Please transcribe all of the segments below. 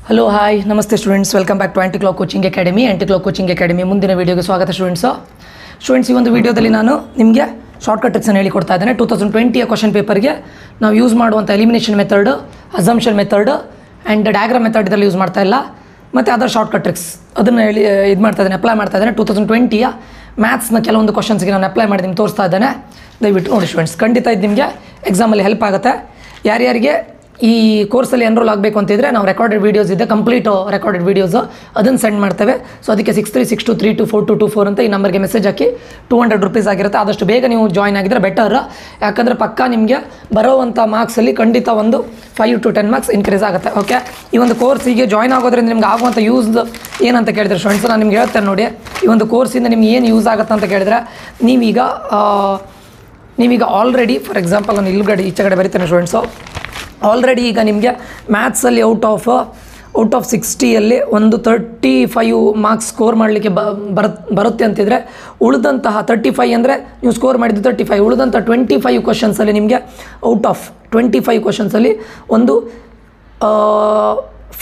Hello hi ನಮಸ್ತೆ students, welcome back to anti clock coaching academy. ಮುಂದಿನ ವೀಡಿಯೋಗೆ ಸ್ವಾಗತ ಸ್ಟೂಡೆಂಟ್ಸ್. ಈ ಒಂದು ವೀಡಿಯೋದಲ್ಲಿ ನಾನು ನಿಮಗೆ ಶಾರ್ಟ್ಕಟ್ ಟ್ರಿಕ್ಸನ್ನು ಹೇಳಿಕೊಡ್ತಾ ಇದ್ದೇನೆ. 2020 ಕ್ವಶನ್ ಪೇಪರ್ಗೆ ನಾವು ಯೂಸ್ ಮಾಡುವಂಥ elimination method, assumption method and diagram method ಇದರಲ್ಲಿ ಯೂಸ್ ಮಾಡ್ತಾ ಇಲ್ಲ, ಮತ್ತು ಅದರ್ ಶಾರ್ಟ್ಕಟ್ ಟ್ರಿಕ್ಸ್ ಅದನ್ನು ಅಪ್ಲೈ ಮಾಡ್ತಾ ಇದ್ದೇನೆ. 2020 ಮ್ಯಾಥ್ಸ್ನ ಕೆಲವೊಂದು ಕ್ವಶನ್ಸ್ಗೆ ನಾನು ಅಪ್ಲೈ ಮಾಡಿ ನಿಮ್ಗೆ ತೋರಿಸ್ತಾ ಇದ್ದೇನೆ. ದಯವಿಟ್ಟು ನೋಡಿ ಸ್ಟೂಡೆಂಟ್ಸ್, ಖಂಡಿತ ಇದು ನಿಮಗೆ ಎಕ್ಸಾಮಲ್ಲಿ ಹೆಲ್ಪ್ ಆಗುತ್ತೆ. ಯಾರ್ಯಾರಿಗೆ ಈ ಕೋರ್ಸಲ್ಲಿ ಎನ್ರೋಲ್ ಆಗಬೇಕು ಅಂತಿದ್ರೆ ನಾವು ರೆಕಾರ್ಡೆಡ್ ವೀಡಿಯೋಸ್ ಇದೆ, ಕಂಪ್ಲೀಟ್ ರೆಕಾರ್ಡೆಡ್ ವೀಡಿಯೋಸು ಅದನ್ನು ಸೆಂಡ್ ಮಾಡ್ತೇವೆ. ಸೊ ಅದಕ್ಕೆ 6362324224 ಅಂತ ಈ ನಂಬರ್ಗೆ ಮೆಸೇಜ್ ಹಾಕಿ 200 ರೂಪೀಸ್ ಆಗಿರುತ್ತೆ. ಆದಷ್ಟು ಬೇಗ ನೀವು ಜಾಯ್ನ್ ಆಗಿದ್ರೆ ಬೆಟರ್, ಯಾಕಂದರೆ ಪಕ್ಕಾ ನಿಮಗೆ ಬರೋವಂಥ ಮಾರ್ಕ್ಸಲ್ಲಿ ಖಂಡಿತ ಒಂದು 5 to 10 ಮಾರ್ಕ್ಸ್ ಇನ್ಕ್ರೀಸ್ ಆಗುತ್ತೆ. ಓಕೆ, ಈ ಒಂದು ಕೋರ್ಸಿಗೆ ಜಾಯ್ನ್ ಆಗೋದ್ರಿಂದ ನಿಮ್ಗೆ ಆಗುವಂಥ ಯೂಸ್ ಏನಂತ ಕೇಳಿದ್ರೆ ಸ್ಟೂಡೆಂಟ್ಸ್, ನಾನು ನಿಮ್ಗೆ ಹೇಳ್ತೇನೆ ನೋಡಿ. ಈ ಒಂದು ಕೋರ್ಸಿಂದ ನಿಮ್ಗೆ ಏನು ಯೂಸ್ ಆಗುತ್ತೆ ಅಂತ ಕೇಳಿದ್ರೆ, ನೀವೀಗ ಆಲ್ರೆಡಿ ಫಾರ್ ಎಕ್ಸಾಂಪಲ್ ನಾನು ಇಲ್ಲಗಡೆ ಈಚೆ ಕಡೆ ಬರೀತೇನೆ ಸ್ಟೂಡೆಂಟ್ಸು. ಆಲ್ರೆಡಿ ಈಗ ನಿಮಗೆ ಮ್ಯಾಥ್ಸಲ್ಲಿ ಔಟ್ ಆಫ್ 60ಯಲ್ಲಿ ಒಂದು 35 ಮಾರ್ಕ್ಸ್ ಸ್ಕೋರ್ ಮಾಡಲಿಕ್ಕೆ ಬರುತ್ತೆ ಅಂತಿದ್ರೆ, ಉಳಿದಂತಹ 35 ಅಂದರೆ ನೀವು ಸ್ಕೋರ್ ಮಾಡಿದ್ದು 35, ಉಳಿದಂಥ 25 ಕ್ವಶನ್ಸಲ್ಲಿ ನಿಮಗೆ ಔಟ್ ಆಫ್ 25 ಕ್ವಶನ್ಸಲ್ಲಿ ಒಂದು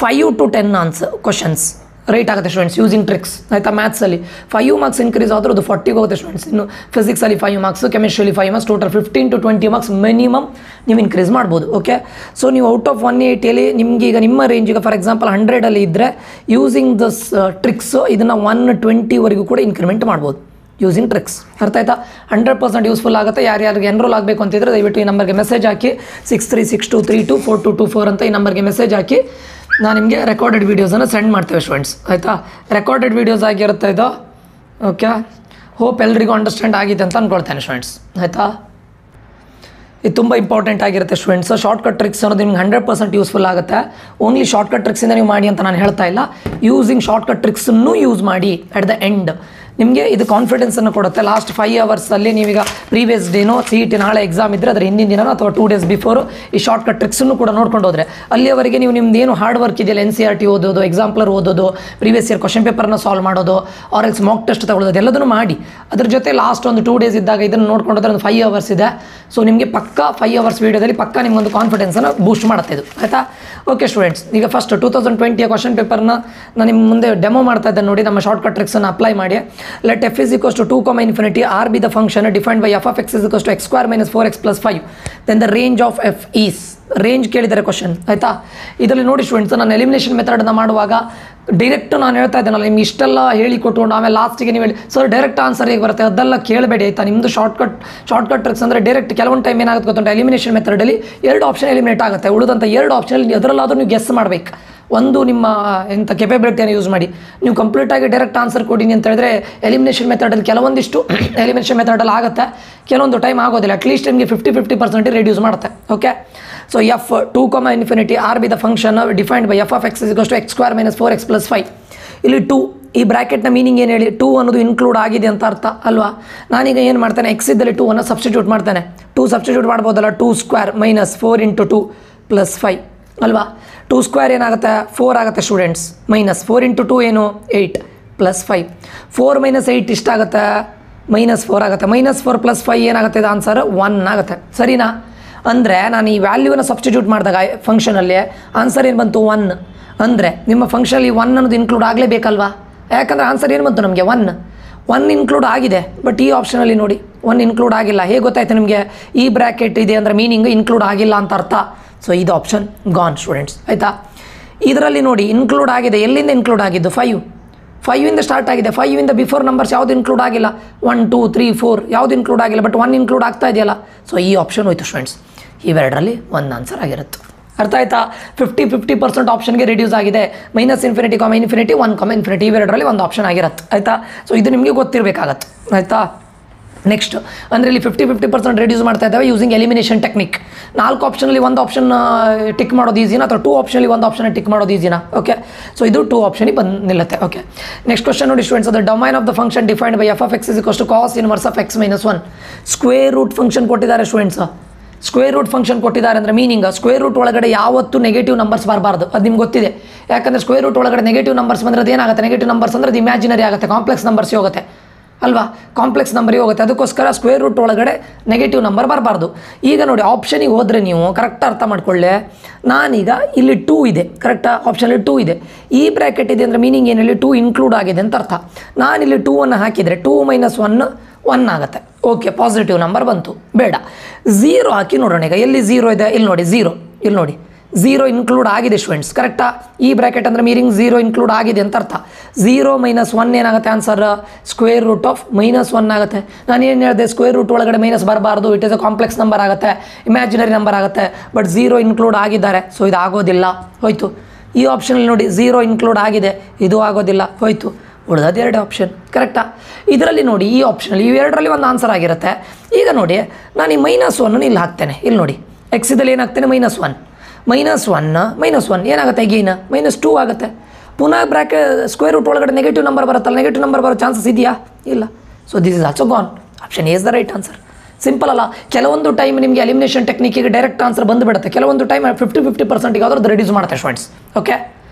5 to 10 ಕ್ವಶನ್ಸ್ ರೈಟ್ ಆಗುತ್ತೆ ಸ್ಟೂಡೆಂಟ್ಸ್, ಯೂಸಿಂಗ್ ಟ್ರಿಕ್ಸ್. ಆಯಿತಾ? ಮ್ಯಾಥ್ಸಲ್ಲಿ 5 ಮಾರ್ಕ್ಸ್ ಇನ್ಕ್ರೀಸ್ ಆದರೂ ಅದು 40 ಹೋಗುತ್ತೆ ಸ್ಟೂಡೆಂಟ್ಸ್. ಇನ್ನು ಫಿಸಿಕ್ಸಲ್ಲಿ 5 ಮಾರ್ಕ್ಸ್, ಕೆಮಿಸ್ಟ್ರಿಯಲ್ಲಿ 5 marks, total 15 to 20 marks minimum ನೀವು ಇನ್ಕ್ರೀಸ್ ಮಾಡ್ಬೋದು. ಓಕೆ, ಸೊ ನೀವು ಔಟ್ ಆಫ್ 180ಯಲ್ಲಿ ನಿಮಗೆ ಈಗ ನಿಮ್ಮ ರೇಂಜಿಗೆ ಫಾರ್ ಎಕ್ಸಾಂಪಲ್ 100ಅಲ್ಲಿ ಇದ್ದರೆ ಯೂಸಿಂಗ್ ದಸ್ ಟ್ರಿಕ್ಸು ಇದನ್ನು 120ವರೆಗೂ ಕೂಡ ಇನ್ಕ್ರಿಮೆಂಟ್ ಮಾಡ್ಬೋದು ಯೂಸಿಂಗ್ ಟ್ರಿಕ್ಸ್. ಅರ್ಥ ಆಯ್ತಾ? 100% ಯೂಸ್ಫುಲ್ ಆಗುತ್ತೆ. ಯಾರ್ಯಾರಿಗೆ ಎನ್ರೋಲ್ ಆಗಬೇಕು ಅಂತಿದ್ರೆ ದಯವಿಟ್ಟು ಈ ನಂಬರ್ಗೆ ಮೆಸೇಜ್ ಹಾಕಿ 6362324224 ಅಂತ ಈ ನಂಬರ್ಗೆ ಮೆಸೇಜ್ ಹಾಕಿ ನಾನು ನಿಮಗೆ ರೆಕಾರ್ಡೆಡ್ ವೀಡಿಯೋಸನ್ನು ಸೆಂಡ್ ಮಾಡ್ತೇವೆ ಸ್ಟೂಡೆಂಟ್ಸ್. ಆಯಿತಾ? ರೆಕಾರ್ಡೆಡ್ ವೀಡಿಯೋಸ್ ಆಗಿರುತ್ತೆ ಇದು. ಓಕೆ, ಹೋಪ್ ಎಲ್ರಿಗೂ ಅಂಡರ್ಸ್ಟ್ಯಾಂಡ್ ಆಗಿದೆ ಅಂತ ಅಂದ್ಕೊಳ್ತೇನೆ ಸ್ಟೂಡೆಂಟ್ಸ್. ಆಯಿತಾ? ಇದು ತುಂಬ ಇಂಪಾರ್ಟೆಂಟ್ ಆಗಿರುತ್ತೆ ಸ್ಟೂಡೆಂಟ್ಸ್. ಶಾರ್ಟ್ಕಟ್ ಟ್ರಿಕ್ಸ್ ಅನ್ನೋದು ನಿಮ್ಗೆ 100% ಯೂಸ್ಫುಲ್ ಆಗುತ್ತೆ. ಓನ್ಲಿ ಶಾರ್ಟ್ಕಟ್ ಟ್ರಿಕ್ಸಿಂದ ನೀವು ಮಾಡಿ ಅಂತ ನಾನು ಹೇಳ್ತಾ ಇಲ್ಲ. ಯೂಸಿಂಗ್ ಶಾರ್ಟ್ಕಟ್ ಟ್ರಿಕ್ಸನ್ನು ಯೂಸ್ ಮಾಡಿ ಅಟ್ ದ ಎಂಡ್ ನಿಮಗೆ ಇದು ಕಾನ್ಫಿಡೆನ್ಸನ್ನು ಕೊಡುತ್ತೆ. ಲಾಸ್ಟ್ 5 ಅವರ್ಸಲ್ಲಿ ನೀವೀಗ ಪ್ರೀವಿಯಸ್ ಡೇನೋ CET ನಾಳೆ ಎಕ್ಸಾಮ್ ಇದ್ದರೆ ಅದರ ಹಿಂದಿನ ದಿನನೋ ಅಥವಾ 2 days ಬಿಫೋರು ಈ ಶಾರ್ಟ್ಕಟ್ ಟ್ರಿಕ್ಸನ್ನು ಕೂಡ ನೋಡ್ಕೊಂಡು ಹೋದರೆ ಅಲ್ಲಿಯವರೆಗೆ ನೀವು ನಿಮ್ದೇನು ಹಾರ್ಡ್ ವರ್ಕ್ ಇದೆಯಲ್ಲ, NCERT ಓದೋದು, ಎಕ್ಸಾಂಪ್ಲರ್ ಓದೋದು, ಪ್ರೀವಿಯಸ್ ಇಯರ್ ಕ್ವಶನ್ ಪೇಪರ್ನ ಸಾಲ್ವ್ ಮಾಡೋದು, ಆರ್ ಎಲ್ಸ್ ಮಾಕ್ ಟೆಸ್ಟ್ ತಗೊಳ್ಳೋದು ಎಲ್ಲದನ್ನು ಮಾಡಿ. ಅದ್ರ ಜೊತೆ ಲಾಸ್ಟ್ ಒಂದು 2 days ಇದ್ದಾಗ ಇದನ್ನು ನೋಡ್ಕೊಂಡೋದ್ರೆ ಒಂದು 5 ಅವರ್ಸ್ ಇದೆ. ಸೊ ನಿಮಗೆ ಪಕ್ಕಾ 5 ಅವರ್ಸ್ ವೀಡಿಯೋದಲ್ಲಿ ಪಕ್ಕಾ ನಿಮಗೊಂದು ಕಾನ್ಫಿಡೆನ್ಸನ್ನು ಬೂಸ್ಟ್ ಮಾಡುತ್ತೆ ಇದು. ಆಯಿತಾ? ಓಕೆ ಸ್ಟೂಡೆಂಟ್ಸ್, ಈಗ ಫಸ್ಟ್ 2020 ಕ್ವಶನ್ ಪೇಪರ್ನ ನಾನು ನಿಮ್ಮ ಮುಂದೆ ಡೆಮೋ ಮಾಡ್ತಾ ಇದ್ದೇನೆ ನೋಡಿ. ನಮ್ಮ ಶಾರ್ಟ್ಕಟ್ ಟ್ರಿಕ್ಸನ್ನು ಅಪ್ಲೈ ಮಾಡಿ. Let f is equals to 2, infinity r be the function defined by f of x is equals to x square minus 4x plus 5. Then the range of f is, range ಕೇಳಿದ್ದಾರೆ question. ಆಯಿತಾ? ಇದರಲ್ಲಿ ನೋಡಿ students, ನಾನು elimination ಮೆಥಡನ್ನು ಮಾಡುವಾಗ direct ನಾನು ಹೇಳ್ತಾ ಇದ್ದೇನಲ್ಲ, ನಿಮ್ಗೆ ಇಷ್ಟೆಲ್ಲ ಹೇಳಿಕೊಟ್ಕೊಂಡು ಆಮೇಲೆ ಲಾಸ್ಟಿಗೆ ನೀವು ಹೇಳಿ ಸರ್ ಡೈರೆಕ್ಟ್ ಆನ್ಸರ್ ಹೇಗೆ ಬರುತ್ತೆ ಅದೆಲ್ಲ ಕೇಳಬೇಡಿ. ಆಯಿತಾ? ನಿಮ್ಮದು ಶಾರ್ಟ್ಕಟ್ ಟ್ರಿಕ್ಸ್ ಅಂದರೆ ಡೈರೆಕ್ಟ್ ಕೆಲವೊಂದು ಟೈಮ್ ಏನಾಗುತ್ತೆ ಗೊತ್ತುಂಟು, ಎಲಿಮಿನೇಷನ್ ಮೆಥಡಲ್ಲಿ 2 ಆಪ್ಷನ್ ಎಲಿಮಿನೇಟ್ ಆಗುತ್ತೆ. ಉಳಿದಂಥ 2 ಆಪ್ಷನಲ್ಲಿ ಅದರಲ್ಲಾದರೂ ನೀವು ಗೆಸ್ ಮಾಡಬೇಕು. ಒಂದು ನಿಮ್ಮ ಎಂಥ ಕೆಪಬಿಲಿಟಿಯನ್ನು ಯೂಸ್ ಮಾಡಿ ನೀವು ಕಂಪ್ಲೀಟಾಗಿ ಡೈರೆಕ್ಟ್ ಆನ್ಸರ್ ಕೊಡಿನಿ ಅಂತ ಹೇಳಿದ್ರೆ ಎಲಿಮಿನೇಷನ್ ಮೆಥಡಲ್ಲಿ ಕೆಲವೊಂದಿಷ್ಟು ಎಲಿಮಿನೇಷನ್ ಮೆಥಡಲ್ಲಿ ಆಗುತ್ತೆ, ಕೆಲವೊಂದು ಟೈಮ್ ಆಗೋದಿಲ್ಲ. ಅಟ್ಲೀಸ್ಟ್ ನಿಮಗೆ 50% ರೆಡ್ಯೂಸ್ ಮಾಡುತ್ತೆ. Okay, so f 2, infinity r be the function defined by f of x is equals to x square minus 4x plus 5. ಇಲ್ಲಿ 2 ಈ ಬ್ರ್ಯಾಕೆಟ್ನ ಮೀನಿಂಗ್ ಏನು ಹೇಳಿ, 2 ಅನ್ನೋದು ಇನ್ಕ್ಲೂಡ್ ಆಗಿದೆ ಅಂತ ಅರ್ಥ ಅಲ್ವಾ? ನಾನೀಗ ಏನು ಮಾಡ್ತೇನೆ, ಎಕ್ಸ್ ಇದ್ದಲ್ಲಿ 2 ಅನ್ನು ಸಬ್ಸ್ಟಿಟ್ಯೂಟ್ ಮಾಡ್ತೇನೆ. 2 ಸಬ್ಸ್ಟಿಟ್ಯೂಟ್ ಮಾಡ್ಬೋದಲ್ಲ, 2 ಸ್ಕ್ವೇರ್ ಮೈನಸ್ 4 into 2 plus 5 ಅಲ್ವಾ? 2 ಸ್ಕ್ವೇರ್ ಏನಾಗುತ್ತೆ, 4 ಆಗುತ್ತೆ ಸ್ಟೂಡೆಂಟ್ಸ್, ಮೈನಸ್ 4 into 2 ಏನು 8 plus 5. 4 minus 8 ಇಷ್ಟಾಗುತ್ತೆ, -4 ಆಗುತ್ತೆ. -4 plus 5 ಏನಾಗುತ್ತೆ, ಇದು ಆನ್ಸರ್ 1 ಆಗುತ್ತೆ. ಸರಿನಾ? ಅಂದರೆ ನಾನು ಈ ವ್ಯಾಲ್ಯೂವನ್ನು ಸಬ್ಸ್ಟಿಟ್ಯೂಟ್ ಮಾಡಿದಾಗ ಫಂಕ್ಷನಲ್ಲಿ ಆನ್ಸರ್ ಏನು ಬಂತು, 1. ಅಂದರೆ ನಿಮ್ಮ ಫಂಕ್ಷನಲ್ಲಿ 1 ಅನ್ನೋದು ಇನ್ಕ್ಲೂಡ್ ಆಗಲೇಬೇಕಲ್ವಾ? ಯಾಕಂದರೆ ಆನ್ಸರ್ ಏನು ಬಂತು ನಮಗೆ 1 ಇನ್ಕ್ಲೂಡ್ ಆಗಿದೆ. ಬಟ್ ಈ ಆಪ್ಷನಲ್ಲಿ ನೋಡಿ 1 ಇನ್ಕ್ಲೂಡ್ ಆಗಿಲ್ಲ. ಹೇಗೆ ಗೊತ್ತಾಯ್ತು ನಿಮಗೆ? ಈ ಬ್ರ್ಯಾಕೆಟ್ ಇದೆ ಅಂದರೆ ಮೀನಿಂಗ್ ಇನ್ಕ್ಲೂಡ್ ಆಗಿಲ್ಲ ಅಂತ ಅರ್ಥ. ಸೊ ಇದು ಆಪ್ಷನ್ ಗಾನ್ ಸ್ಟೂಡೆಂಟ್ಸ್. ಆಯಿತಾ? ಇದರಲ್ಲಿ ನೋಡಿ ಇನ್ಕ್ಲೂಡ್ ಆಗಿದೆ. ಎಲ್ಲಿಂದ ಇನ್ಕ್ಲೂಡ್ ಆಗಿದ್ದು? 5 ಇಂದ ಸ್ಟಾರ್ಟ್ ಆಗಿದೆ. 5 ಇಂದ ಬಿಫೋರ್ ನಂಬರ್ಸ್ ಯಾವುದು ಇನ್ಕ್ಲೂಡ್ ಆಗಿಲ್ಲ, 1 2 3 4 ಯಾವುದು ಇನ್ಕ್ಲೂಡ್ ಆಗಿಲ್ಲ. ಬಟ್ 1 ಇನ್ಕ್ಲೂಡ್ ಆಗ್ತಾ ಇದೆಯಲ್ಲ. ಸೊ ಈ ಆಪ್ಷನ್ ಹೋಯ್ತು ಸ್ಟೂಡೆಂಟ್ಸ್. ಇವೆರಡರಲ್ಲಿ ಒಂದು ಆನ್ಸರ್ ಆಗಿರುತ್ತೆ. ಅರ್ಥ ಆಯ್ತಾ? 50% ಆಪ್ಷನ್ಗೆ ರಿಡ್ಯೂಸ್ ಆಗಿದೆ. -infinity, infinity 1, infinity ಇವೆರಡರಲ್ಲಿ ಒಂದು ಆಪ್ಷನ್ ಆಗಿರುತ್ತೆ. ಆಯಿತಾ? ಸೊ ಇದು ನಿಮಗೆ ಗೊತ್ತಿರಬೇಕಾಗತ್ತೆ. ಆಯಿತಾ? ನೆಕ್ಸ್ಟ್ ಅಂದರೆ ಇಲ್ಲಿ 50% ರಿಡ್ಯೂಸ್ ಮಾಡ್ತಾ ಇದ್ದಾವೆ ಯೂಸಿಂಗ್ ಎಲಿಮಿನೇಷನ್ ಟೆಕ್ನಿಕ್. 4 ಆಪ್ಷನಲ್ಲಿ ಒಂದು ಆಪ್ಷನ್ ಟಿಕ್ ಮಾಡೋದು ಈಸಿನಾ ಅಥವಾ 2 ಆಪ್ಷನಲ್ಲಿ ಒಂದು ಆಪ್ಷನ್ ಟಿಕ್ ಮಾಡೋದು ಈಸಿನಾ? ಓಕೆ, ಸೊ ಇದು 2 ಆಪ್ಷನಿಗೆ ಬಂದು ನಿಲ್ಲುತ್ತೆ. ಓಕೆ, ನೆಕ್ಸ್ಟ್ ಕ್ವಶನ್ ನೋಡಿ ಸ್ಟೂಡೆಂಟ್ಸ್, ಅದು domain of the function defined by f of x is equals to cos inverse of x minus 1. Square root function ಕೊಟ್ಟಿದ್ದಾರೆ ಸ್ಟೂಡೆಂಟ್ಸ್. ಸ್ಕ್ವೇರ್ ರೂಟ್ ಫಂಕ್ಷನ್ ಕೊಟ್ಟಿದ್ದಾರೆ ಅಂದರೆ meaning square root ಒಳಗಡೆ ಯಾವತ್ತೂ negative numbers ಬರಬಾರ್ದು. ಅದು ನಿಮ್ಗೆ ಗೊತ್ತಿದೆ. ಯಾಕಂದರೆ ಸ್ಕ್ವೇರ್ ರೂಟ್ ಒಳಗಡೆ ನೆಗೆಟಿವ್ ನಂಬರ್ಸ್ ಬಂದರೆ ಅದು ಏನಾಗುತ್ತೆ, ನೆಗೆಟಿವ್ ನಂಬರ್ಸ್ ಅಂದರೆ ಅದು ಇಮ್ಯಾಜಿನರಿ ಆಗುತ್ತೆ, ಕಾಂಪ್ಲೆಕ್ಸ್ ನಂಬರ್ಸ್ ಹೋಗುತ್ತೆ. ಅಲ್ವಾ, ಕಾಂಪ್ಲೆಕ್ಸ್ ನಂಬರಿಗೆ ಹೋಗುತ್ತೆ. ಅದಕ್ಕೋಸ್ಕರ ಸ್ಕ್ವೇರ್ ರೂಟ್ ಒಳಗಡೆ ನೆಗೆಟಿವ್ ನಂಬರ್ ಬರಬಾರ್ದು. ಈಗ ನೋಡಿ ಆಪ್ಷನಿಗೆ ಹೋದರೆ ನೀವು ಕರೆಕ್ಟ್ ಅರ್ಥ ಮಾಡ್ಕೊಳ್ಳಿ. ನಾನೀಗ ಇಲ್ಲಿ 2 ಇದೆ, ಕರೆಕ್ಟಾ, ಆಪ್ಷನಲ್ಲಿ 2 ಇದೆ. ಈ ಬ್ರ್ಯಾಕೆಟ್ ಇದೆ ಅಂದರೆ ಮೀನಿಂಗ್ ಏನಲ್ಲಿ 2 ಇನ್ಕ್ಲೂಡ್ ಆಗಿದೆ ಅಂತ ಅರ್ಥ. ನಾನಿಲ್ಲಿ 2 ಹಾಕಿದರೆ 2 - 1 1 ಆಗುತ್ತೆ. ಓಕೆ, ಪಾಸಿಟಿವ್ ನಂಬರ್ ಬಂತು. ಬೇಡ 0 ಹಾಕಿ ನೋಡೋಣ. ಈಗ ಎಲ್ಲಿ 0 ಇದೆ, ಇಲ್ಲಿ ನೋಡಿ 0, ಇಲ್ಲಿ ನೋಡಿ 0 ಇನ್ಕ್ಲೂಡ್ ಆಗಿದೆ ಸ್ಟೂಡೆಂಟ್ಸ್, ಕರೆಕ್ಟಾ. ಈ ಬ್ರ್ಯಾಕೆಟ್ ಅಂದರೆ ಮೀನಿಂಗ್ 0 ಇನ್ಕ್ಲೂಡ್ ಆಗಿದೆ ಅಂತ ಅರ್ಥ. 0 - 1 ಏನಾಗುತ್ತೆ ಆನ್ಸರ್, ಸ್ಕ್ವೇರ್ ರೂಟ್ ಆಫ್ -1 ಆಗುತ್ತೆ. ನಾನು ಏನು ಹೇಳಿದೆ, ಸ್ಕ್ವೇರ್ ರೂಟ್ ಒಳಗಡೆ ಮೈನಸ್ ಬರಬಾರ್ದು, it is a complex number ಆಗುತ್ತೆ, ಇಮ್ಯಾಜಿನರಿ ನಂಬರ್ ಆಗುತ್ತೆ. ಬಟ್ 0 ಇನ್ಕ್ಲೂಡ್ ಆಗಿದ್ದಾರೆ, ಸೊ ಇದು ಆಗೋದಿಲ್ಲ, ಹೋಯ್ತು. ಈ ಆಪ್ಷನಲ್ಲಿ ನೋಡಿ 0 ಇನ್ಕ್ಲೂಡ್ ಆಗಿದೆ, ಇದು ಆಗೋದಿಲ್ಲ, ಹೋಯ್ತು. ಉಳಿದದ್ದು 2 ಆಪ್ಷನ್, ಕರೆಕ್ಟಾ. ಇದರಲ್ಲಿ ನೋಡಿ ಈ ಆಪ್ಷನಲ್ಲಿ ಇವೆರಡರಲ್ಲಿ ಒಂದು ಆನ್ಸರ್ ಆಗಿರುತ್ತೆ. ಈಗ ನೋಡಿ ನಾನು ಈ -1 ಇಲ್ಲಿ ಹಾಕ್ತೇನೆ. ಇಲ್ಲಿ ನೋಡಿ ಎಕ್ಸ್ ಇದಲ್ಲಿ ಏನಾಗ್ತೇನೆ, -1 -1 ಏನಾಗುತ್ತೆ, ಗೇನ್ -2 ಆಗುತ್ತೆ. ಪುನಃ ಸ್ಕ್ವೇರ್ ರೂಟ್ ಒಳಗಡೆ ನೆಗೆಟಿವ್ ನಂಬರ್ ಬರುತ್ತಲ್ಲ, ನೆಗೆಟಿವ್ ನಂಬರ್ ಬರೋ ಚಾನ್ಸಸ್ ಇದೆಯಾ, ಇಲ್ಲ. So this is also gone. Option A is the right answer. Simple ಅಲ್ಲ. ಕೆಲವೊಂದು ಟೈಮ್ ನಿಮಗೆ ಎಲಿಮಿನೇಷನ್ ಟೆಕ್ನಿಕ್ಕಿಗೆ ಡೈರೆಕ್ಟ್ ಆನ್ಸರ್ ಬಂದುಬಿಡುತ್ತೆ, ಕೆಲವೊಂದು ಟೈಮ್ 50% ಆದ್ರೂ ರೆಡ್ಯೂಸ್ ಮಾಡುತ್ತೆ ಸ್ಟೂಡೆಂಟ್ಸ್. ಓಕೆ,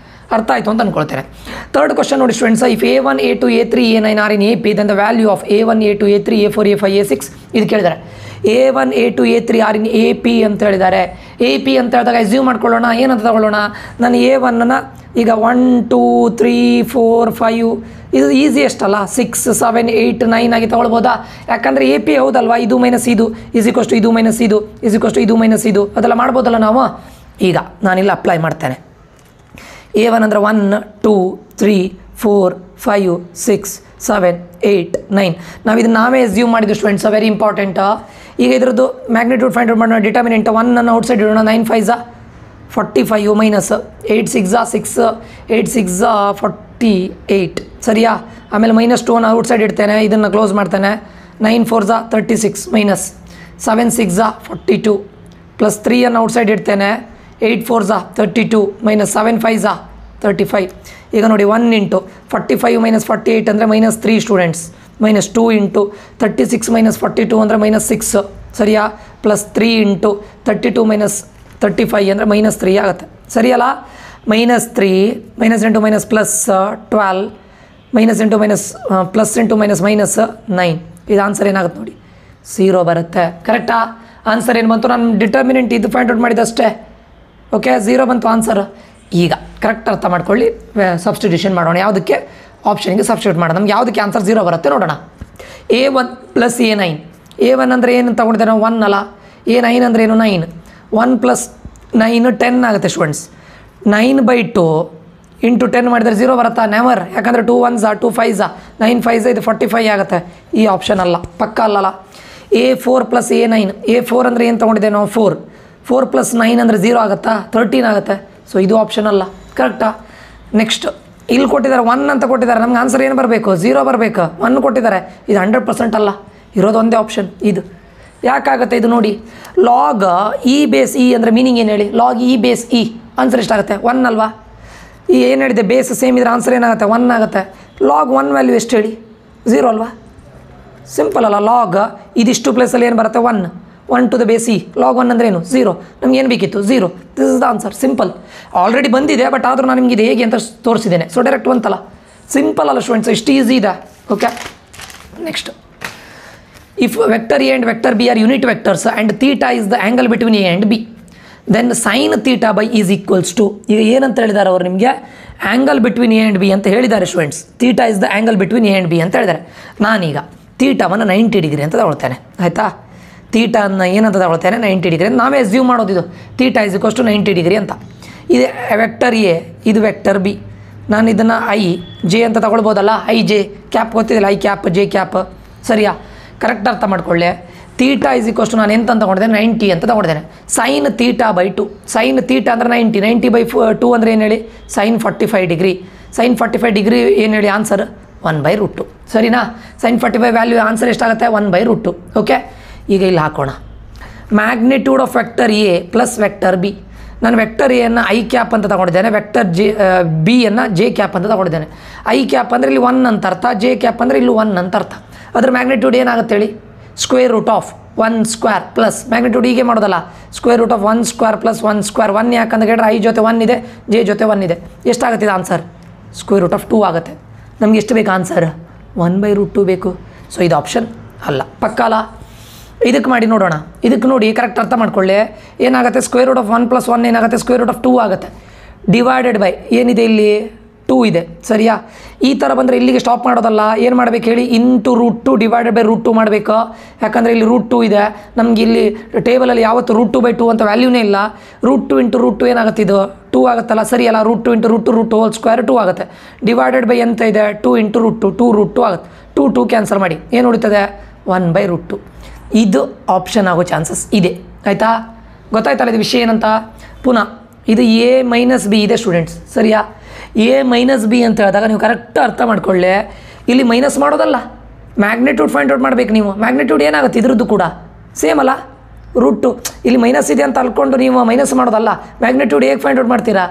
ಅರ್ಥ ಆಯಿತು ಅಂತ ಅಂದ್ಕೊಳ್ತೇನೆ. ಥರ್ಡ್ ಕ್ವಶನ್ ನೋಡಿ students, if A1 A2 A3 A9 are in AP then the value of A1 A2 A3 A4 A5 A6 ಇದು ಕೇಳಿದ್ದಾರೆ. A1 A2 A3 R in AP ಅಂತ ಹೇಳಿದ್ದಾರೆ. AP ಅಂತ ಹೇಳಿದಾಗ ಎಸ್ಯೂಮ್ ಮಾಡ್ಕೊಳ್ಳೋಣ, ಏನಂತ ತಗೊಳ್ಳೋಣ. ನಾನು A1 ಈಗ 1 2 3 4 5 ಇದು ಈಸಿಯೆಸ್ಟ್ ಅಲ್ಲ, 6 7 8 9 ಆಗಿ ತೊಗೊಳ್ಬೋದಾ. ಯಾಕಂದರೆ AP ಹೌದಲ್ವಾ, ಇದು ಮೈನಸ್ ಇದು = ಇದು ಮೈನಸ್ ಇದು = ಇದು ಮೈನಸ್ ಇದು ಅದೆಲ್ಲ ಮಾಡ್ಬೋದಲ್ಲ ನಾವು. ಈಗ ನಾನಿಲ್ಲಿ ಅಪ್ಲೈ ಮಾಡ್ತೇನೆ. A1 ಅಂದರೆ 1 2 3 4 5 6 7 8 9 ನಾವು ಇದನ್ನು ನಾವೇ ಎಸ್ಯೂಮ್ ಮಾಡಿದ್ದು ಸ್ಟೂಡೆಂಟ್ಸ್, ವೆರಿ ಇಂಪಾರ್ಟೆಂಟ್. ಈಗ ಇದರದ್ದು ಮ್ಯಾಗ್ನಿಟ್ಯೂಡ್ ಫೈಂಡ್ ಔಟ್ ಮಾಡೋಣ. ಡಿಟರ್ಮಿನೆಂಟ್ 1 ಔಟ್ಸೈಡ್ ಇಡೋಣ. 9 5 45 ಮೈನಸ್ 8 6 6 8 6 48 ಸರಿಯಾ. ಆಮೇಲೆ -2 ಔಟ್ಸೈಡ್ ಇಡ್ತೇನೆ, ಇದನ್ನು ಕ್ಲೋಸ್ ಮಾಡ್ತೇನೆ. 9 4 36 ಮೈನಸ್ 7 6 42 ಪ್ಲಸ್ 3 ಔಟ್ಸೈಡ್ ಇಡ್ತೇನೆ. 8 4 32 ಮೈನಸ್ 7 5 35. ಈಗ ನೋಡಿ 1 × 45 - 48 ಅಂದರೆ -3 ಸ್ಟೂಡೆಂಟ್ಸ್. -2 × 36 - 42 ಅಂದರೆ -6 ಸರಿಯಾ. ಪ್ಲಸ್ 3 × 32 - 35 ಅಂದರೆ -3 ಆಗುತ್ತೆ, ಸರಿಯಲ್ಲ. -3 -× ಪ್ಲಸ್ 12 ಪ್ಲಸ್ -9 ಇದು ಆನ್ಸರ್ ಏನಾಗುತ್ತೆ ನೋಡಿ, 0 ಬರುತ್ತೆ. ಕರೆಕ್ಟಾ. ಆನ್ಸರ್ ಏನು ಬಂತು, ನಾನು ಡಿಟರ್ಮಿನೆಂಟ್ ಇದು ಫೈಂಡ್ ಔಟ್ ಮಾಡಿದಷ್ಟೇ. ಓಕೆ, 0 ಬಂತು ಆನ್ಸರ್. ಈಗ ಕರೆಕ್ಟ್ ಅರ್ಥ ಮಾಡ್ಕೊಳ್ಳಿ, ಸಬ್ಸ್ಟಿಟ್ಯೂಷನ್ ಮಾಡೋಣ. ಯಾವುದಕ್ಕೆ, ಆಪ್ಷನ್ಗೆ ಸಬ್ಸ್ಟಿಟ್ಯೂಟ್ ಮಾಡೋಣ. ನಮ್ಗೆ ಯಾವುದಕ್ಕೆ ಆನ್ಸರ್ 0 ಬರುತ್ತೆ ನೋಡೋಣ. A1 + A9. A1 ಅಂದರೆ ಏನು ತೊಗೊಂಡಿದ್ದೆ ನಾವು, 1 ಅಲ್ಲ. A9 ಅಂದರೆ ಏನು, 9. 1 + 9 10 ಆಗುತ್ತೆ ಸ್ಟೂಡೆಂಟ್ಸ್. 9/2 × 10 ಮಾಡಿದರೆ 0 ಬರುತ್ತಾ, ನೆವರ್. ಯಾಕಂದರೆ 2 1s 2 5s 9 5s ಇದು 45 ಆಗುತ್ತೆ. ಈ ಆಪ್ಷನ್ ಅಲ್ಲ, ಪಕ್ಕ ಅಲ್ಲಲ್ಲ. A4 + A9. A4 ಅಂದರೆ ಏನು ತೊಗೊಂಡಿದ್ದೆ ನಾವು, 4 + 9 ಅಂದರೆ 0 ಆಗುತ್ತಾ, 13 ಆಗುತ್ತೆ. ಸೊ ಇದು ಆಪ್ಷನ್ ಅಲ್ಲ, ಕರೆಕ್ಟಾ. ನೆಕ್ಸ್ಟ್ ಇಲ್ಲಿ ಕೊಟ್ಟಿದ್ದಾರೆ 1 ಅಂತ ಕೊಟ್ಟಿದ್ದಾರೆ, ನಮ್ಗೆ ಆನ್ಸರ್ ಏನು ಬರಬೇಕು, 0 ಬರಬೇಕು. 1 ಕೊಟ್ಟಿದ್ದಾರೆ, ಇದು 100% ಅಲ್ಲ, ಇರೋದು ಒಂದೇ ಆಪ್ಷನ್ ಇದು. ಯಾಕಾಗುತ್ತೆ ಇದು ನೋಡಿ, ಲಾಗ್ E ಬೇಸ್ E ಅಂದರೆ ಮೀನಿಂಗ್ ಏನು ಹೇಳಿ, log E base E answer ಎಷ್ಟಾಗುತ್ತೆ, 1 ಅಲ್ವಾ. ಈ ಏನು ಹೇಳಿದೆ, ಬೇಸ್ ಸೇಮ್ ಇದ್ರೆ ಆನ್ಸರ್ ಏನಾಗುತ್ತೆ, 1 ಆಗುತ್ತೆ. ಲಾಗ್ 1 ವ್ಯಾಲ್ಯೂ ಎಷ್ಟು ಹೇಳಿ, 0 ಅಲ್ವಾ. ಸಿಂಪಲ್ ಅಲ್ಲ. ಲಾಗ್ ಇದಿಷ್ಟು ಪ್ಲೇಸಲ್ಲಿ ಏನು ಬರುತ್ತೆ, 1 to the base E. Log 1 ಅಂದರೆ ಏನು, 0. ನಮ್ಗೆ ಏನು ಬೇಕಿತ್ತು, 0. This is the answer. Simple. Already ಬಂದಿದೆ, ಬಟ್ ಆದರೂ ನಾನು ನಿಮಗೆ ಇದು ಹೇಗೆ ಅಂತ ತೋರಿಸಿದ್ದೇನೆ. ಸೊ ಡೈರೆಕ್ಟ್ ಬಂತಲ್ಲ, ಸಿಂಪಲ್ ಅಲ್ಲ ಸ್ಟೂಡೆಂಟ್ಸ್, ಇಷ್ಟು ಈಸಿ ಇದೆ. Okay, next, if vector A and vector B or unit vectors and theta is the angle between A and B, then sine theta by is equals to. ಈಗ ಏನಂತ ಹೇಳಿದ್ದಾರೆ ಅವರು ನಿಮಗೆ, angle between A and B ಅಂತ ಹೇಳಿದ್ದಾರೆ students. Theta is the angle between A and B ಅಂತ ಹೇಳಿದ್ದಾರೆ. ನಾನೀಗ ಥೀಟಾವನ್ನು 90 ಡಿಗ್ರಿ ಅಂತ ತಗೊಳ್ತೇನೆ, ಆಯಿತಾ. ಥೀಟಾನ ಏನಂತ ತಗೊಳ್ತೇನೆ, 90 ಡಿಗ್ರಿ. ನಾವೇ ಎಸ್ಯೂಮ್ ಮಾಡೋದಿದು, theta is equals to 90 degree ಅಂತ. ಇದು ವೆಕ್ಟರ್ A, ಇದು ವೆಕ್ಟರ್ B. ನಾನು ಇದನ್ನು IJ ಅಂತ ತಗೊಳ್ಬೋದಲ್ಲ, IJ ಕ್ಯಾಪ್ ಗೊತ್ತಿದ್ದಿಲ್ಲ, I ಕ್ಯಾಪ್ J ಕ್ಯಾಪ್, ಸರಿಯಾ. ಕರೆಕ್ಟ್ ಅರ್ಥ ಮಾಡ್ಕೊಳ್ಳಿ. ಥೀಟಾ ಇಸ್ ಈಕ್ವಲ್ಸ್ ಟು ನಾನು ಎಂತ ತಗೊಂಡಿದ್ದೇನೆ, 90 ಅಂತ ತಗೊಂಡಿದ್ದೇನೆ. ಸೈನ್ θ/2. ಸೈನ್ ಥೀಟಾ ಅಂದರೆ 90/2 ಅಂದರೆ ಏನು ಹೇಳಿ, ಸೈನ್ 45 ಡಿಗ್ರಿ. ಸೈನ್ 45 ಡಿಗ್ರಿ ಏನು ಹೇಳಿ, ಆನ್ಸರ್ 1/√2. ಸರಿನಾ. ಸೈನ್ 45 ವ್ಯಾಲ್ಯೂ ಆನ್ಸರ್ ಎಷ್ಟಾಗುತ್ತೆ, 1/√2. ಓಕೆ, ಈಗ ಇಲ್ಲಿ ಹಾಕೋಣ. Magnitude of vector A plus vector B. ನಾನು ವೆಕ್ಟರ್ ಎಯನ್ನು I ಕ್ಯಾಪ್ ಅಂತ ತಗೊಂಡಿದ್ದೇನೆ, ವೆಕ್ಟರ್ B ಯನ್ನು J ಕ್ಯಾಪ್ ಅಂತ ತಗೊಂಡಿದ್ದೇನೆ. I ಕ್ಯಾಪ್ ಅಂದರೆ ಇಲ್ಲಿ 1 ಅಂತ ಅರ್ಥ, J ಕ್ಯಾಪ್ ಅಂದರೆ ಇಲ್ಲಿ 1 ಅಂತ ಅರ್ಥ. ಅದರ ಮ್ಯಾಗ್ನಿಟ್ಯೂಡ್ ಏನಾಗುತ್ತೆ ಹೇಳಿ, square root of 1² plus magnitude ಹೀಗೆ ಮಾಡೋದಲ್ಲ, ಸ್ಕ್ವೇರ್ ರೂಟ್ ಆಫ್ 1² ಪ್ಲಸ್ 1². 1 ಯಾಕಂತ ಹೇಳಿದ್ರೆ I ಜೊತೆ 1 ಇದೆ, J ಜೊತೆ 1 ಇದೆ. ಎಷ್ಟಾಗುತ್ತೆ ಇದು ಆನ್ಸರ್, ಸ್ಕ್ವೇರ್ ರೂಟ್ ಆಫ್ 2 ಆಗುತ್ತೆ. ನಮಗೆ ಎಷ್ಟು ಬೇಕು ಆನ್ಸರ್, 1/√2 ಬೇಕು. ಸೊ ಇದು ಆಪ್ಷನ್ ಅಲ್ಲ. ಪಕ್ಕಲ್ಲ. ಇದಕ್ಕೆ ಮಾಡಿ ನೋಡೋಣ. ಇದಕ್ಕೆ ನೋಡಿ ಕರೆಕ್ಟ್ ಅರ್ಥ ಮಾಡ್ಕೊಳ್ಳಿ. ಏನಾಗುತ್ತೆ, ಸ್ಕ್ವೇರ್ ರೂಟ್ ಆಫ್ 1 + 1 ಏನಾಗುತ್ತೆ, ಸ್ಕ್ವೇರ್ ರೂಟ್ ಆಫ್ 2 ಆಗುತ್ತೆ. ಡಿವೈಡೆಡ್ ಬೈ ಏನಿದೆ ಇಲ್ಲಿ 2 ಇದೆ. ಸರಿಯಾ? ಈ ಥರ ಬಂದರೆ ಇಲ್ಲಿಗೆ ಸ್ಟಾಪ್ ಮಾಡೋದಲ್ಲ. ಏನು ಮಾಡಬೇಕು ಹೇಳಿ, ಇಂಟು √2 ಡಿವೈಡೆಡ್ ಬೈ √2 ಮಾಡಬೇಕು. ಯಾಕಂದರೆ ಇಲ್ಲಿ √2 ಇದೆ. ನಮ್ಗೆ ಇಲ್ಲಿ ಟೇಬಲಲ್ಲಿ ಯಾವತ್ತು √2/2 ಅಂತ ವ್ಯಾಲ್ಯೂನೇ ಇಲ್ಲ. √2 × √2 ಏನಾಗುತ್ತೆ, ಇದು 2 ಆಗುತ್ತಲ್ಲ. ಸರಿಯಲ್ಲ? √2 × √2 ಹೋಲ್ ಸ್ಕ್ವೇರ್ 2 ಆಗುತ್ತೆ. ಡಿವೈಡೆಡ್ ಬೈ ಎಂತ ಇದೆ, 2 × √2 2√2 ಆಗುತ್ತೆ. 2 ಕ್ಯಾನ್ಸಲ್ ಮಾಡಿ ಏನು ಉಳಿತದೆ, 1/√2. ಇದು ಆಪ್ಷನ್ ಆಗೋ ಚಾನ್ಸಸ್ ಇದೆ. ಆಯಿತಾ? ಗೊತ್ತಾಯ್ತಲ್ಲ ಇದು ವಿಷಯ ಏನಂತ. ಪುನಃ ಇದು A - B ಇದೆ ಸ್ಟೂಡೆಂಟ್ಸ್. ಸರಿಯಾ? A - B ಅಂತ ಹೇಳಿದಾಗ ನೀವು ಕರೆಕ್ಟ್ ಅರ್ಥ ಮಾಡ್ಕೊಳ್ಳಿ. ಇಲ್ಲಿ ಮೈನಸ್ ಮಾಡೋದಲ್ಲ, ಮ್ಯಾಗ್ನಿಟ್ಯೂಡ್ ಫೈಂಡ್ ಔಟ್ ಮಾಡಬೇಕು ನೀವು. ಮ್ಯಾಗ್ನಿಟ್ಯೂಡ್ ಏನಾಗುತ್ತೆ ಇದ್ರದ್ದು ಕೂಡ ಸೇಮ್ ಅಲ್ಲ. √2 ಇಲ್ಲಿ ಮೈನಸ್ ಇದೆ ಅಂತ ಅಲ್ಕೊಂಡು ನೀವು ಮೈನಸ್ ಮಾಡೋದಲ್ಲ. ಮ್ಯಾಗ್ನಿಟ್ಯೂಡ್ ಹೇಗೆ ಫೈಂಡ್ ಔಟ್ ಮಾಡ್ತೀರಾ,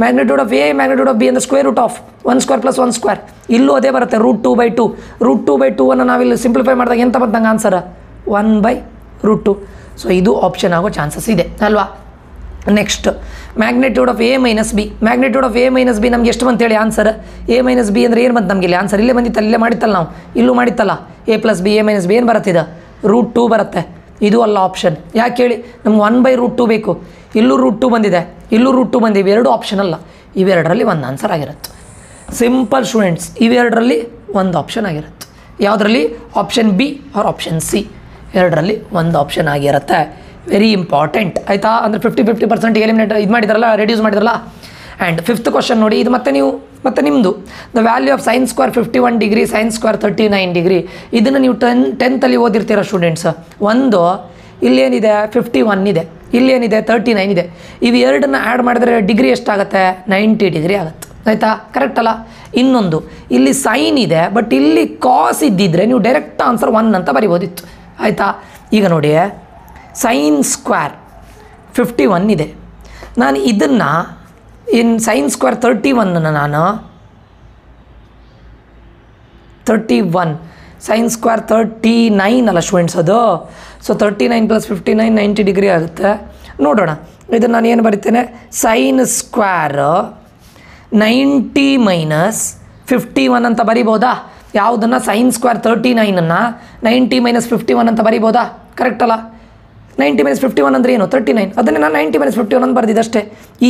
magnitude of A magnitude of B ಅಂದರೆ ಸ್ಕ್ವೇರ್ ರೂಟ್ ಆಫ್ 1² + 1². ಇಲ್ಲೂ ಅದೇ ಬರುತ್ತೆ, √2/2. √2/2 ಅನ್ನು ನಾವಿಲ್ಲಿ ಸಿಂಪ್ಲಿಫೈ ಮಾಡಿದಾಗ ಎಂತ ಬಂದಂಗೆ ಆನ್ಸರ್ 1/√2. ಸೊ ಇದು ಆಪ್ಷನ್ ಆಗೋ ಚಾನ್ಸಸ್ ಇದೆ ಅಲ್ವಾ. Next magnitude of A - B. Magnitude of A - B ನಮ್ಗೆ ಎಷ್ಟು ಬಂತು ಹೇಳಿ ಆನ್ಸರ್. A - B ಅಂದರೆ ಏನು ಬಂತು ನಮಗೆ ಇಲ್ಲಿ ಆನ್ಸರ್. ಇಲ್ಲೇ ಬಂದಿತ್ತಲ್ಲ, ಇಲ್ಲೇ ಮಾಡಿತ್ತಲ್ಲ ನಾವು, ಇಲ್ಲೂ ಮಾಡಿತ್ತಲ್ಲ. A + B A - B ಏನು ಬರುತ್ತೆ, ಇದು √2 ಬರುತ್ತೆ. ಇದು ಅಲ್ಲ ಆಪ್ಷನ್. ಯಾಕೆ ಹೇಳಿ, ನಮ್ಗೆ 1/√2 ಬೇಕು. ಇಲ್ಲೂ √2 ಬಂದಿದೆ, ಇಲ್ಲೂ √2 ಬಂದಿವೆ. ಇವೆರಡು ಆಪ್ಷನ್ ಅಲ್ಲ. ಇವೆರಡರಲ್ಲಿ ಒಂದು ಆನ್ಸರ್ ಆಗಿರುತ್ತೆ. Simple students. ಇವೆರಡರಲ್ಲಿ ಒಂದು ಆಪ್ಷನ್ ಆಗಿರುತ್ತೆ. ಯಾವುದರಲ್ಲಿ, option B or option C. ಎರಡರಲ್ಲಿ ಒಂದು ಆಪ್ಷನ್ ಆಗಿರುತ್ತೆ. Very important. ಆಯಿತಾ? ಅಂದರೆ 50% ಎಲಿಮಿನೇಟ್ ಇದು ಮಾಡಿದ್ರಲ್ಲ, ರೆಡ್ಯೂಸ್ ಮಾಡಿದ್ರಲ್ಲ. ಆ್ಯಂಡ್ 5th ಕ್ವಶನ್ ನೋಡಿ. ಇದು ಮತ್ತೆ ನಿಮ್ಮದು the value of sin² 51 degree, sin² 39 degree. ಇದನ್ನು ನೀವು 10th ಓದಿರ್ತೀರ ಸ್ಟೂಡೆಂಟ್ಸ್. ಒಂದು ಇಲ್ಲೇನಿದೆ 51 ಇದೆ, ಇಲ್ಲೇನಿದೆ 39 ಇದೆ. ಇವು ಎರಡನ್ನ ಆ್ಯಡ್ ಮಾಡಿದ್ರೆ ಡಿಗ್ರಿ ಎಷ್ಟಾಗುತ್ತೆ, 90 ಡಿಗ್ರಿ ಆಗುತ್ತೆ. ಆಯಿತಾ? ಕರೆಕ್ಟ್ ಅಲ್ಲ? ಇನ್ನೊಂದು ಇಲ್ಲಿ ಸೈನ್ ಇದೆ, ಬಟ್ ಇಲ್ಲಿ ಕಾಸ್ ಇದ್ದಿದ್ರೆ ನೀವು ಡೈರೆಕ್ಟ್ ಆನ್ಸರ್ 1 ಅಂತ ಬರಿಬೋದಿತ್ತು. ಆಯಿತಾ? ಈಗ ನೋಡಿ, sin² 51 ಇದೆ. ನಾನು ಇದನ್ನು sin² 31 ನಾನು 31 sin² 39 ಅಲ್ಲ ಸ್ಟೂಡೆಂಟ್ಸ್ ಅದು. ಸೊ 39 + 59 90 ಡಿಗ್ರಿ ಆಗುತ್ತೆ. ನೋಡೋಣ, ಇದನ್ನು ನಾನು ಏನು ಬರಿತೇನೆ, sin² 90 - 51 ಅಂತ ಬರಿಬೋದಾ? ಯಾವುದನ್ನು, sin² 39 90 - 51 ಅಂತ ಬರಿಬೋದಾ? ಕರೆಕ್ಟ್ ಅಲ್ಲ? 90 - 51 ಅಂದರೆ ಏನು, 39. ಅದನ್ನೇ ನಾನು 90 - 51 ಅಂತ ಬರೆದಿದ್ದಷ್ಟೇ.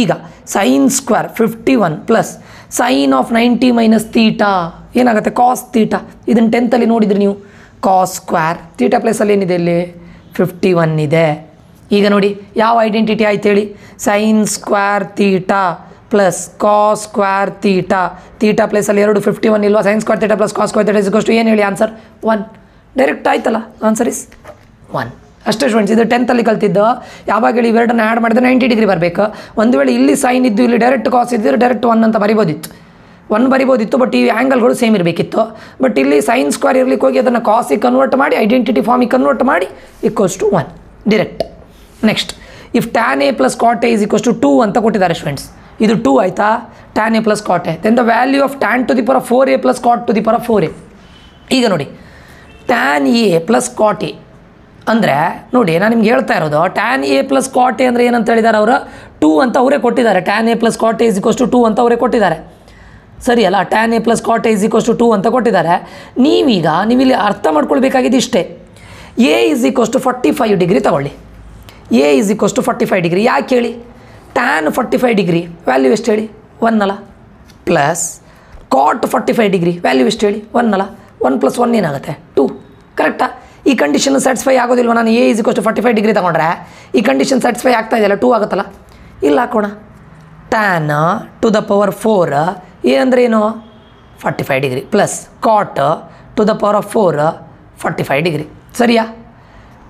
ಈಗ sin² 51 ಪ್ಲಸ್ sin ಆಫ್ 90 - θ ಏನಾಗುತ್ತೆ, cos θ. ಇದನ್ನು 10th ನೋಡಿದ್ರಿ ನೀವು. cos² θ ಪ್ಲೇಸಲ್ಲಿ ಏನಿದೆ, ಇಲ್ಲಿ 51 ಇದೆ. ಈಗ ನೋಡಿ ಯಾವ ಐಡೆಂಟಿಟಿ ಆಯ್ತು ಹೇಳಿ, sin² θ ಪ್ಲಸ್ cos² θ ಪ್ಲೇಸಲ್ಲಿ 2 51 ಇಲ್ವಾ. sin² θ ಪ್ಲಸ್ cos² θ ಏನು ಹೇಳಿ ಆನ್ಸರ್ 1. ಡೈರೆಕ್ಟ್ ಆಯ್ತಲ್ಲ, ಆನ್ಸರ್ ಇಸ್ 1. ಅಷ್ಟೇ ಸ್ಟೂಡೆಂಟ್ಸ್. ಇದು 10th ಕಲ್ತಿದ್ದು. ಯಾವಾಗ ಹೇಳಿ, ಇವೆರಡನ್ನು ಆ್ಯಡ್ ಮಾಡಿದ್ರೆ 90 ಡಿಗ್ರಿ ಬರಬೇಕು. ಒಂದು ವೇಳೆ ಇಲ್ಲಿ ಸೈನ್ ಇದ್ದು ಇಲ್ಲಿ ಡೈರೆಕ್ಟ್ ಕಾಸ್ ಇದ್ದರೆ ಡೈರೆಕ್ಟ್ 1 ಅಂತ ಬರಿಬೋದಿತ್ತು, 1 ಬರಿಬೋದಿತ್ತು. ಬಟ್ ಈ ಆ್ಯಂಗಲ್ಗಳು ಸೇಮ್ ಇರಬೇಕಿತ್ತು. ಬಟ್ ಇಲ್ಲಿ sin² ಇರಲಿಕ್ಕೆ ಹೋಗಿ ಅದನ್ನು ಕಾಸಿಗೆ ಕನ್ವರ್ಟ್ ಮಾಡಿ, ಐಡೆಂಟಿಟಿ ಫಾರ್ಮಿಗೆ ಕನ್ವರ್ಟ್ ಮಾಡಿ = 1 direct. Next, if tan A + cot A = 2 ಅಂತ ಕೊಟ್ಟಿದ್ದಾರೆ ಸ್ಟೂಡೆಂಟ್ಸ್. ಇದು 2 ಆಯಿತಾ, tan A + cot A. Then the value of tan to the power 4A + cot to the power 4A. ಈಗ ನೋಡಿ, tan A + cot A ಅಂದರೆ ನೋಡಿ, ನಾನು ನಿಮ್ಗೆ ಹೇಳ್ತಾ ಇರೋದು tan A + cot A ಅಂದರೆ ಏನಂತ ಹೇಳಿದ್ದಾರೆ ಅವರು, 2 ಅಂತ ಅವರೇ ಕೊಟ್ಟಿದ್ದಾರೆ. tan A + cot A = 2 ಅಂತ ಅವರೇ ಕೊಟ್ಟಿದ್ದಾರೆ. ಸರಿ ಅಲ್ಲ? tan A + cot A = 2 ಅಂತ ಕೊಟ್ಟಿದ್ದಾರೆ. ನೀವಿಲ್ಲಿ ಅರ್ಥ ಮಾಡ್ಕೊಳ್ಬೇಕಾಗಿದ್ದು ಇಷ್ಟೇ. A = 45 ಡಿಗ್ರಿ ತಗೊಳ್ಳಿ. A = 45 degree. ಯಾಕೆ ಹೇಳಿ, tan 45 ಡಿಗ್ರಿ ವ್ಯಾಲ್ಯೂ ಎಷ್ಟು ಹೇಳಿ, 1 ಅಲ್ಲ. ಪ್ಲಸ್ cot 45 ಡಿಗ್ರಿ ವ್ಯಾಲ್ಯೂ ಎಷ್ಟು ಹೇಳಿ, 1 ಅಲ್ಲ. 1 + 1 ಏನಾಗುತ್ತೆ, 2. ಕರೆಕ್ಟಾ? ಈ ಕಂಡೀಷನ್ ಸ್ಯಾಟಿಸ್ಫೈ ಆಗೋದಿಲ್ವ? ನಾನು A = 45 ಡಿಗ್ರಿ ತಗೊಂಡ್ರೆ ಈ ಕಂಡೀಷನ್ ಸ್ಯಾಟಿಸ್ಫೈ ಆಗ್ತಾ ಇದೆಯಲ್ಲ, 2 ಆಗುತ್ತಲ್ಲ. ಇಲ್ಲ ಹಾಕೋಣ, tan to the power 4 A ಅಂದರೆ ಏನು, 45 degree plus cot to the power 4 45 degree. ಸರಿಯಾ?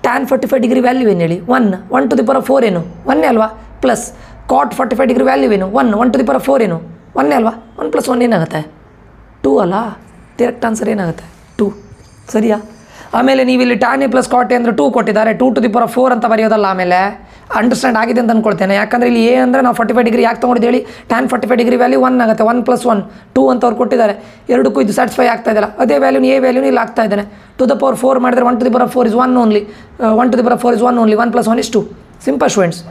tan 45 ಡಿಗ್ರಿ ವ್ಯಾಲ್ಯೂ ಏನು ಹೇಳಿ, 1 to the power 4 ಏನು, 1 ಅಲ್ವಾ. ಪ್ಲಸ್ cot 45 ಡಿಗ್ರಿ ವ್ಯಾಲ್ಯೂ ಏನು, 1 to the power 4 ಏನು, 1 ಅಲ್ವಾ. 1 + 1 ಏನಾಗುತ್ತೆ, 2 ಅಲ್ಲ. ಡೈರೆಕ್ಟ್ ಆನ್ಸರ್ ಏನಾಗುತ್ತೆ, 2. ಸರಿಯಾ? ಆಮೇಲೆ ನೀವು ಇಲ್ಲಿ tan A + cot A ಅಂದರೆ 2 ಕೊಟ್ಟಿದ್ದಾರೆ, 2 to the power 4 ಅಂತ ಬರೆಯೋದಲ್ಲ. ಆಮೇಲೆ ಅಂಡರ್ಸ್ಟ್ಯಾಂಡ್ ಆಗಿದೆ ಅಂತ ಅಂದ್ಕೊಳ್ತೇನೆ. ಯಾಕಂದರೆ ಇಲ್ಲಿ A ಅಂದರೆ ನಾವು 45 ಡಿಗ್ರಿ ಯಾಕೆ ತೊಗೊಂಡಿದ್ದು ಹೇಳಿ, tan 45 ಡಿಗ್ರಿ ವ್ಯಾಲ್ಯೂ 1 ಆಗುತ್ತೆ. 1 + 1 2 ಅಂತ ಅವ್ರು ಕೊಟ್ಟಿದ್ದಾರೆ. ಎರಡಕ್ಕೂ ಇದು ಸ್ಯಾಟಿಸ್ಫೈ ಆಗ್ತಾ ಇದೆಯಲ್ಲ. ಅದೇ ವ್ಯಾಲ್ಯೂನ A ವ್ಯಾಲ್ಯೂನ ಇಲ್ಲಿ ಆಗ್ತಾ ಇದ್ದಾನೆ. to the power 4 ಮಾಡಿದರೆ 1 to the power 4 is 1 only. 1 to the power 4 is 1 only. 1 + 1 is 2. Simple students.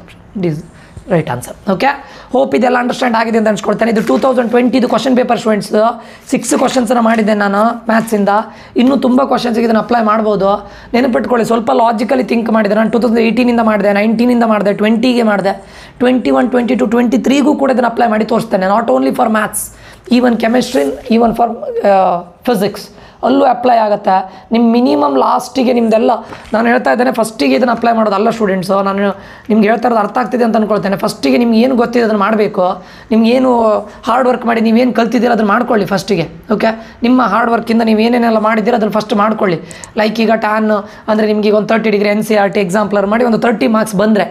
Right answer. Okay, hope ಇದೆಲ್ಲ ಅಂಡರ್ಸ್ಟ್ಯಾಂಡ್ ಆಗಿದೆ ಅಂತ ಅನ್ಸ್ಕೊಳ್ತೇನೆ. ಇದು 2020 ಕ್ವಶನ್ ಪೇಪರ್ ಸ್ಟೂಡೆಂಟ್ಸ್ 6 ಕ್ವಶನ್ಸನ್ನು ಮಾಡಿದ್ದೆ ನಾನು ಮ್ಯಾಥ್ಸಿಂದ. ಇನ್ನೂ ತುಂಬ ಕ್ವಶನ್ಸ್ಗೆ ಇದನ್ನು ಅಪ್ಲೈ ಮಾಡ್ಬೋದು. ನೆನಪಿಟ್ಕೊಳ್ಳಿ, ಸ್ವಲ್ಪ ಲಾಜಿಕಲಿ ಥಿಂಕ್ ಮಾಡಿದೆ. ನಾನು 2018 ಮಾಡಿದೆ, 19 ಮಾಡಿದೆ, 20ಗೆ ಮಾಡಿದೆ, 21, 22, 23ಗೂ ಕೂಡ ಇದನ್ನು ಅಪ್ಲೈ ಮಾಡಿ ತೋರಿಸ್ತೇನೆ. Not only for maths, even chemistry, even for physics ಅಲ್ಲೂ ಅಪ್ಲೈ ಆಗುತ್ತೆ. ನಿಮ್ಮ ಮಿನಿಮಮ್ ಲಾಸ್ಟಿಗೆ ನಿಮ್ಮದೆಲ್ಲ ನಾನು ಹೇಳ್ತಾ ಇದ್ದೇನೆ, ಫಸ್ಟಿಗೆ ಇದನ್ನು ಅಪ್ಲೈ ಮಾಡೋದಲ್ಲ ಸ್ಟೂಡೆಂಟ್ಸು. ನಾನು ನಿಮ್ಗೆ ಹೇಳ್ತಾ ಇರೋದು ಅರ್ಥ ಆಗ್ತಿದೆ ಅಂತ ಅಂದ್ಕೊಳ್ತೇನೆ. ಫಸ್ಟಿಗೆ ನಿಮ್ಗೆ ಏನು ಗೊತ್ತಿದೆ ಅದನ್ನು ಮಾಡಬೇಕು. ನಿಮ್ಗೇನು ಹಾರ್ಡ್ ವರ್ಕ್ ಮಾಡಿ ನೀವೇನು ಕಲ್ತಿದ್ದೀರ ಅದನ್ನು ಮಾಡ್ಕೊಳ್ಳಿ ಫಸ್ಟಿಗೆ. ಓಕೆ, ನಿಮ್ಮ ಹಾರ್ಡ್ ವರ್ಕಿಂದ ನೀವು ಏನೇನೆಲ್ಲ ಮಾಡಿದ್ದೀರ ಅದನ್ನು ಫಸ್ಟ್ ಮಾಡ್ಕೊಳ್ಳಿ. ಲೈಕ್ ಈಗ ಟ್ಯಾನ್ ಅಂದರೆ ನಿಮಗೆ ಒಂದು 30 ಡಿಗ್ರಿ NCERT ಎಕ್ಸಾಂಪ್ಲರ್ ಮಾಡಿ ಒಂದು 30 ಮಾರ್ಕ್ಸ್ ಬಂದರೆ,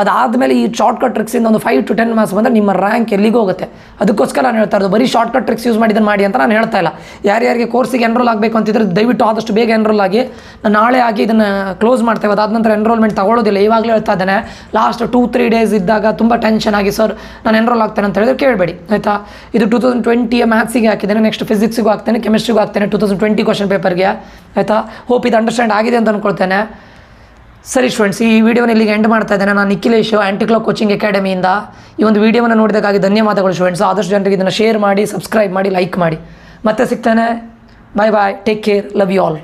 ಅದಾದಮೇಲೆ ಈ ಶಾರ್ಟ್ಕಟ್ ಟ್ರಿಕ್ಸಿಂದ ಒಂದು 5 to 10 ಮಾರ್ಕ್ಸ್ ಬಂದರೆ ನಿಮ್ಮ ರ್ಯಾಂಕ್ ಎಲ್ಲಿಗೆ ಹೋಗುತ್ತೆ. ಅದಕ್ಕೋಸ್ಕರ ನಾನು ಹೇಳ್ತಾ ಇರೋದು, ಬರೀ ಶಾರ್ಟ್ಕಟ್ ಟ್ರಿಕ್ಸ್ ಯೂಸ್ ಮಾಡಿದ್ದನ್ನು ಮಾಡಿ ಅಂತ ನಾನು ಹೇಳ್ತಾ ಇಲ್ಲ. ಯಾರ್ಯಾರಿಗೆ ಕೋರ್ಸಿಗೆ ಎನ್ರೋಲ್ ಆಗಬೇಕು ಅಂತಿದ್ರೆ ದಯವಿಟ್ಟು ಆದಷ್ಟು ಬೇಗ ಎನ್ರೋಲ್ ಆಗಿ. ನಾನು ನಾಳೆ ಆಗಿ ಇದನ್ನು ಕ್ಲೋಸ್ ಮಾಡ್ತೇವೆ. ಅದಾದ ನಂತರ ಎನ್ರೋಲ್ಮೆಂಟ್ ತಗೊಳ್ಳೋದಿಲ್ಲ. ಇವಾಗಲೇ ಹೇಳ್ತಾ ಇದ್ದೇನೆ, ಲಾಸ್ಟ್ 2-3 ಡೇಸ್ ಇದ್ದಾಗ ತುಂಬ ಟೆನ್ಷನ್ ಆಗಿ ಸರ್ ನಾನು ಎನ್ರೋಲ್ ಆಗ್ತೇನೆ ಅಂತ ಹೇಳಿದ್ರೆ ಕೇಳಬೇಡಿ, ಆಯಿತಾ. ಇದು 2020 ಮ್ಯಾಥ್ಸಿಗೆ ಹಾಕಿದ್ದೇನೆ, ನೆಕ್ಸ್ಟ್ ಫಿಸಿಕ್ಸಿಗೂ ಹಾಕ್ತೇನೆ, ಕೆಮಿಸ್ಟ್ರಿಗೂ ಹಾಕ್ತೇನೆ 2020 ಕ್ವಶನ್ ಪೇಪರ್ಗೆ, ಆಯಿತಾ. ಹೋಪ್ ಇದು ಅಂಡರ್ಸ್ಟ್ಯಾಂಡ್ ಆಗಿದೆ ಅಂತ ಅಂದ್ಕೊಳ್ತೇನೆ. ಸರಿ ಸ್ಟೂಡೆಂಟ್ಸ್, ಈ ವಿಡಿಯೋನ ಇಲ್ಲಿಗೆ ಎಂಡ್ ಮಾಡ್ತಾ ಇದ್ದೇನೆ. ನಾನು ನಿಖಿಲೇಶ್, ಆ್ಯಂಟಿಕ್ಲಾಕ್ ಕೋಚಿಂಗ್ ಅಕಾಡೆಮಿಯಿಂದ. ಈ ಒಂದು ವಿಡಿಯೋವನ್ನು ನೋಡಿದಕ್ಕಾಗಿ ಧನ್ಯವಾದಗಳು ಸ್ಟೂಡೆಂಟ್ಸ್. ಆದಷ್ಟು ಜನರಿಗೆ ಇದನ್ನು ಶೇರ್ ಮಾಡಿ, ಸಬ್ಸ್ಕ್ರೈಬ್ ಮಾಡಿ, ಲೈಕ್ ಮಾಡಿ. ಮತ್ತೆ ಸಿಗ್ತೇನೆ. Bye bye, take care, love you all.